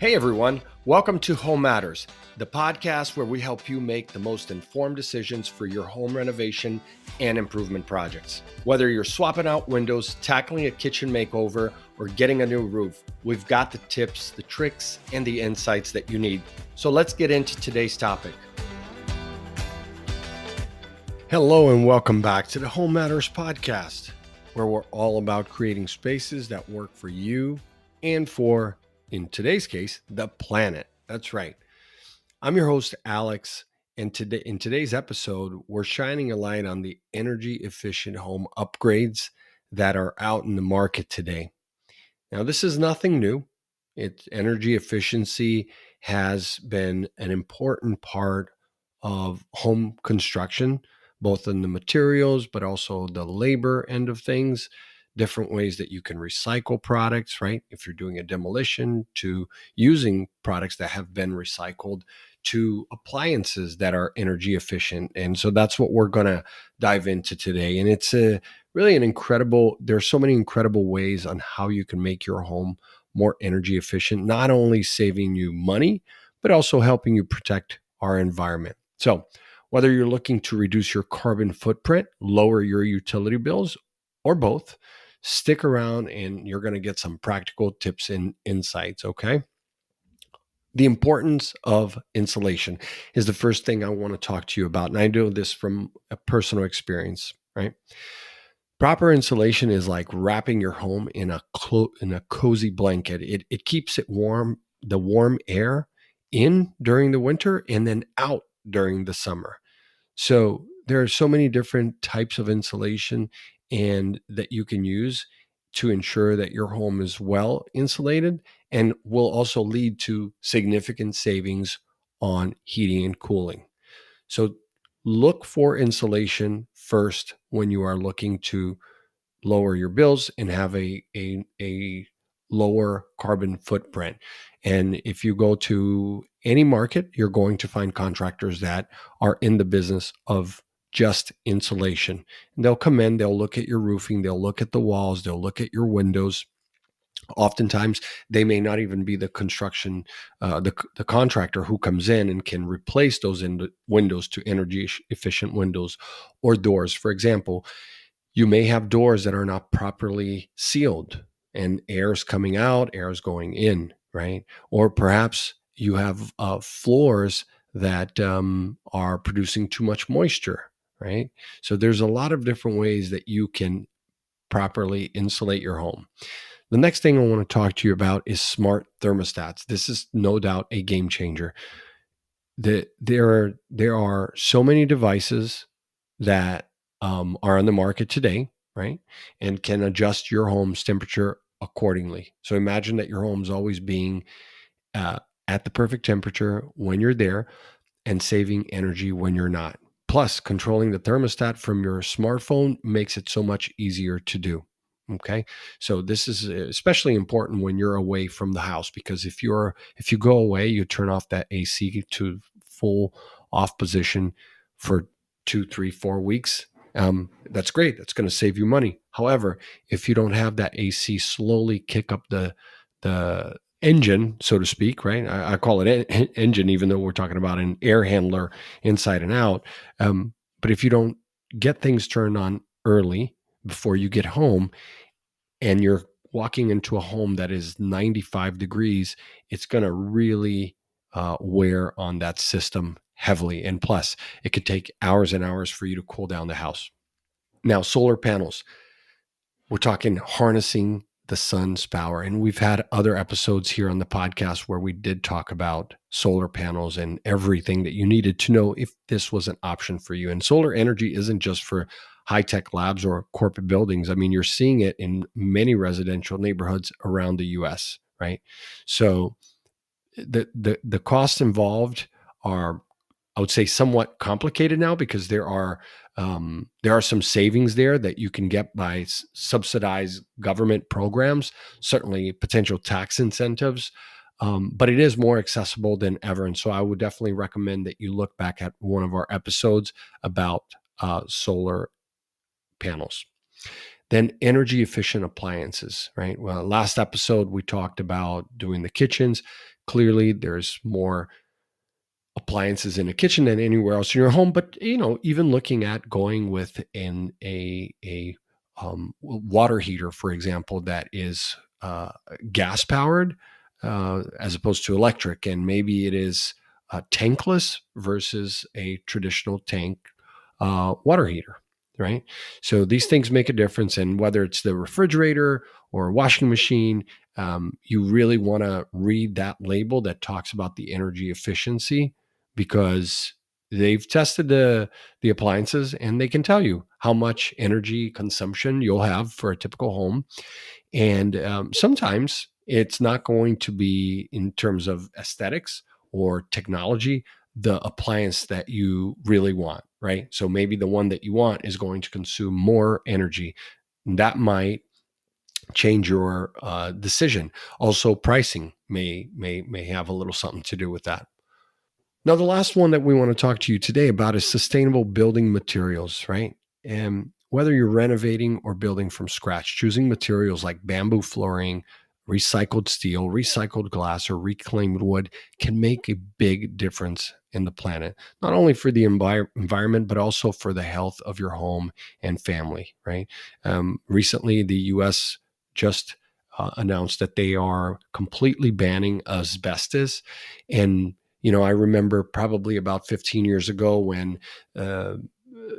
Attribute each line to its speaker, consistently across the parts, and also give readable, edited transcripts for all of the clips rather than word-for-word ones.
Speaker 1: Hey everyone, welcome to Home Matters, the podcast where we help you make the most informed decisions for your home renovation and improvement projects. Whether you're swapping out windows, tackling a kitchen makeover, or getting a new roof, we've got the tips, the tricks, and the insights that you need. So let's get into today's topic. Hello and welcome back to the Home Matters podcast, where we're all about creating spaces that work for you and for, in today's case, the planet. That's right. I'm your host, Alex, and in today's episode, we're shining a light on the energy efficient home upgrades that are out in the market today. Now, this is nothing new. Energy efficiency has been an important part of home construction, both in the materials, but also the labor end of things, different ways that you can recycle products, right? If you're doing a demolition, to using products that have been recycled, to appliances that are energy efficient. And so that's what we're going to dive into today. And it's really there's so many incredible ways on how you can make your home more energy efficient, not only saving you money, but also helping you protect our environment. So whether you're looking to reduce your carbon footprint, lower your utility bills, or both, stick around and you're going to get some practical tips and insights, okay? The importance of insulation is the first thing I want to talk to you about. And I know this from a personal experience, right? Proper insulation is like wrapping your home in a cozy blanket. It keeps it warm, the warm air in during the winter and then out during the summer. So there are so many different types of insulation and that you can use to ensure that your home is well insulated and will also lead to significant savings on heating and cooling. So look for insulation first when you are looking to lower your bills and have a lower carbon footprint. And if you go to any market, you're going to find contractors that are in the business of just insulation. And they'll come in, they'll look at your roofing, they'll look at the walls, they'll look at your windows. Oftentimes, they may not even be the construction, the contractor who comes in and can replace those windows to energy efficient windows or doors. For example, you may have doors that are not properly sealed and air's coming out, air's going in, right? Or perhaps you have floors that are producing too much moisture, right? So there's a lot of different ways that you can properly insulate your home. The next thing I want to talk to you about is smart thermostats. This is no doubt a game changer. There are so many devices that are on the market today, right? And can adjust your home's temperature accordingly. So imagine that your home's always being at the perfect temperature when you're there and saving energy when you're not. Plus, controlling the thermostat from your smartphone makes it so much easier to do. Okay. So this is especially important when you're away from the house, because if you go away, you turn off that AC to full off position for 2, 3, 4 weeks. That's great. That's going to save you money. However, if you don't have that AC slowly kick up the engine, so to speak, right? I call it engine, even though we're talking about an air handler inside and out. But if you don't get things turned on early before you get home, and you're walking into a home that is 95 degrees, it's going to really wear on that system heavily. And plus, it could take hours and hours for you to cool down the house. Now, solar panels, we're talking harnessing the sun's power. And we've had other episodes here on the podcast where we did talk about solar panels and everything that you needed to know if this was an option for you. And solar energy isn't just for high-tech labs or corporate buildings. I mean, you're seeing it in many residential neighborhoods around the US, right? So the costs involved are, I would say, somewhat complicated now, because there are some savings there that you can get by subsidized government programs, certainly potential tax incentives, but it is more accessible than ever. And so I would definitely recommend that you look back at one of our episodes about solar panels. Then energy efficient appliances, right? Well, last episode we talked about doing the kitchens. clearly there's more appliances in a kitchen than anywhere else in your home, but even looking at going with a water heater, for example, that is gas powered as opposed to electric, and maybe it is tankless versus a traditional tank water heater, right? So these things make a difference, and whether it's the refrigerator or washing machine, you really want to read that label that talks about the energy efficiency, because they've tested the appliances and they can tell you how much energy consumption you'll have for a typical home. And sometimes it's not going to be in terms of aesthetics or technology, the appliance that you really want, right? So maybe the one that you want is going to consume more energy. That might change your decision. Also, pricing may have a little something to do with that. Now, the last one that we want to talk to you today about is sustainable building materials, right? And whether you're renovating or building from scratch, choosing materials like bamboo flooring, recycled steel, recycled glass, or reclaimed wood can make a big difference in the planet, not only for the environment, but also for the health of your home and family, right? Recently, the US just announced that they are completely banning asbestos. And I remember probably about 15 years ago when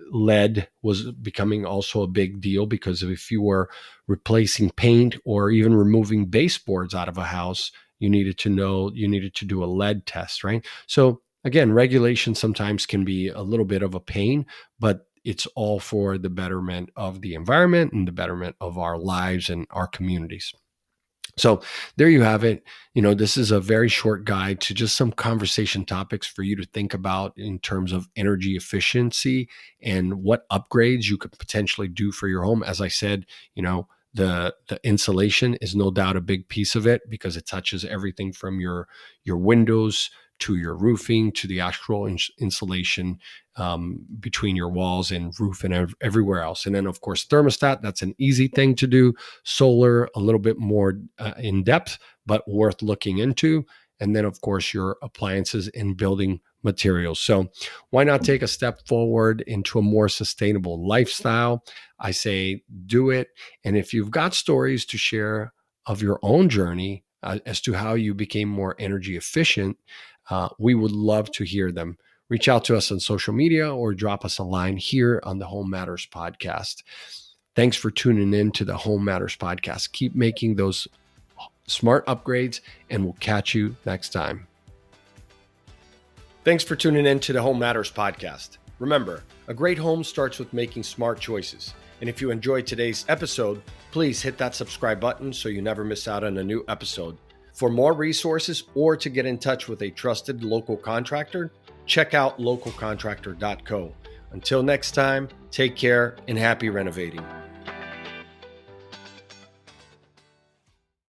Speaker 1: lead was becoming also a big deal, because if you were replacing paint or even removing baseboards out of a house, you needed to do a lead test, right? So again, regulation sometimes can be a little bit of a pain, but it's all for the betterment of the environment and the betterment of our lives and our communities. So there you have it. This is a very short guide to just some conversation topics for you to think about in terms of energy efficiency and what upgrades you could potentially do for your home. As I said, the insulation is no doubt a big piece of it, because it touches everything from your windows to your roofing to the actual insulation between your walls and roof and everywhere else. And then, of course, thermostat, that's an easy thing to do. Solar, a little bit more in depth, but worth looking into. And then, of course, your appliances and building materials. So why not take a step forward into a more sustainable lifestyle? I say do it. And if you've got stories to share of your own journey as to how you became more energy efficient, we would love to hear them. Reach out to us on social media or drop us a line here on the Home Matters podcast. Thanks for tuning in to the Home Matters podcast. Keep making those smart upgrades, and we'll catch you next time. Thanks for tuning in to the Home Matters podcast. Remember, a great home starts with making smart choices. And if you enjoyed today's episode, please hit that subscribe button so you never miss out on a new episode. For more resources or to get in touch with a trusted local contractor, check out localcontractor.co. Until next time, take care and happy renovating.